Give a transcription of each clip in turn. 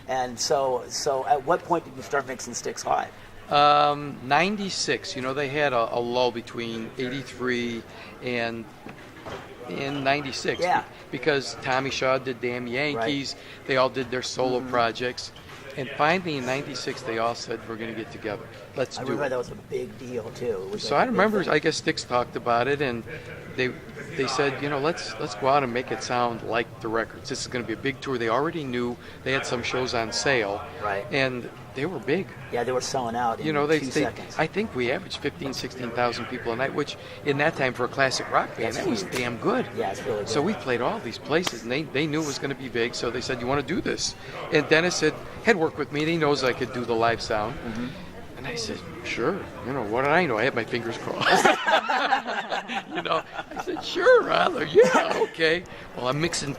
And so at what point did you start mixing Styx live? 96. They had a lull between 83 and in 96. Yeah. Because Tommy Shaw did Damn Yankees. Right. They all did their solo projects. And finally in 96, they all said, we're going to get together. Let's do it. I remember that was a big deal, too. So I remember, I guess Styx talked about it, and they said, let's go out and make it sound like the records. This is going to be a big tour. They already knew they had some shows on sale. Right. And they were big. Yeah, they were selling out in 2 seconds. I think we averaged 15,000, 16,000 people a night, which in that time for a classic rock band, that was damn good. Yeah, it's really good. So we played all these places, and they knew it was going to be big, so they said, you want to do this? And Dennis had worked with me, and he knows I could do the live sound. Mm-hmm. And I said, sure. What did I know? I had my fingers crossed. I said, sure, rather. Yeah, okay. Well, I'm mixing,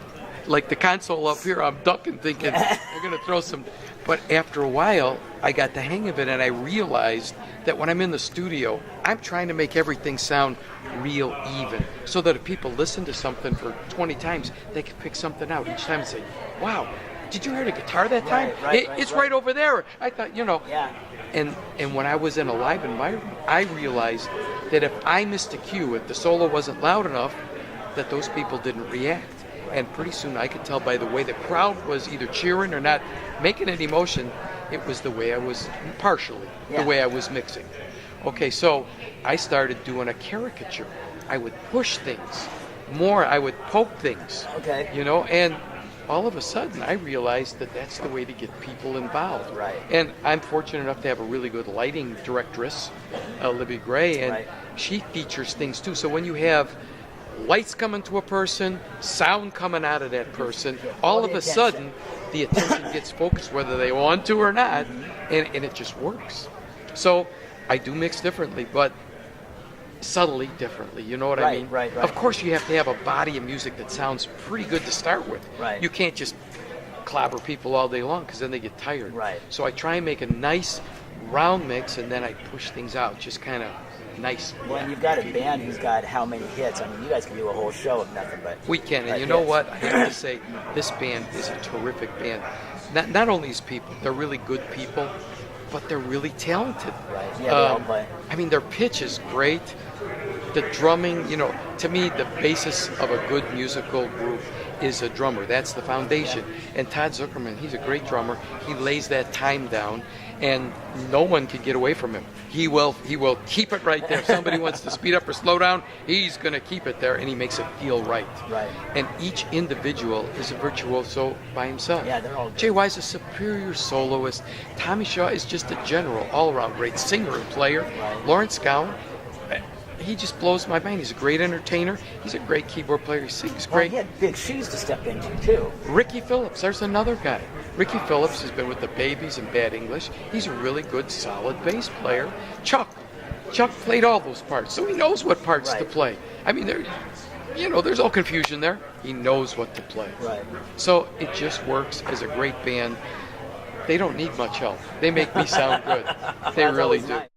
like the console up here, I'm ducking thinking, they're going to throw some. But after a while, I got the hang of it, and I realized that when I'm in the studio, I'm trying to make everything sound real even, so that if people listen to something for 20 times, they can pick something out each time and say, wow, did you hear the guitar that time? It's right over there. I thought, Yeah. And when I was in a live environment, I realized that if I missed a cue, if the solo wasn't loud enough, that those people didn't react. And pretty soon I could tell by the way the crowd was either cheering or not making any motion, it was the way I was, partially, the way I was mixing. Okay, so I started doing a caricature. I would push things more, I would poke things. Okay. And all of a sudden I realized that that's the way to get people involved. Right. And I'm fortunate enough to have a really good lighting directress, Libby Gray, and she features things too. So when you have lights coming to a person, sound coming out of that person, all of a sudden the attention gets focused whether they want to or not, and it just works. So I do mix differently, but subtly differently, you know what I mean? Right. Of course you have to have a body of music that sounds pretty good to start with. Right. You can't just clobber people all day long because then they get tired. Right. So I try and make a nice round mix, and then I push things out, just kind of nice. Well, you've got a band who's got how many hits? I mean, you guys can do a whole show of nothing but. We can, and you know what? I have to say, this band is a terrific band. Not only these people, they're really good people, but they're really talented. Right. Yeah, they all play. I mean, their pitch is great. The drumming, to me, the basis of a good musical group is a drummer. That's the foundation. Yeah. And Todd Zuckerman, he's a great drummer. He lays that time down, and no one can get away from him. He will keep it right there. If somebody wants to speed up or slow down, he's going to keep it there, and he makes it feel right. Right. And each individual is a virtuoso by himself. Yeah, they're all good. Jay Wise is a superior soloist. Tommy Shaw is just a general, all-around great singer and player. Right. Lawrence Gowan, he just blows my mind. He's a great entertainer. He's a great keyboard player. He sings great. Well, he had big shoes to step into, too. Ricky Phillips, there's another guy. Ricky Phillips has been with the Babies and Bad English. He's a really good, solid bass player. Chuck played all those parts, so he knows what parts to play. I mean, there's all confusion there. He knows what to play. Right. So it just works as a great band. They don't need much help. They make me sound good. They really do. Nice.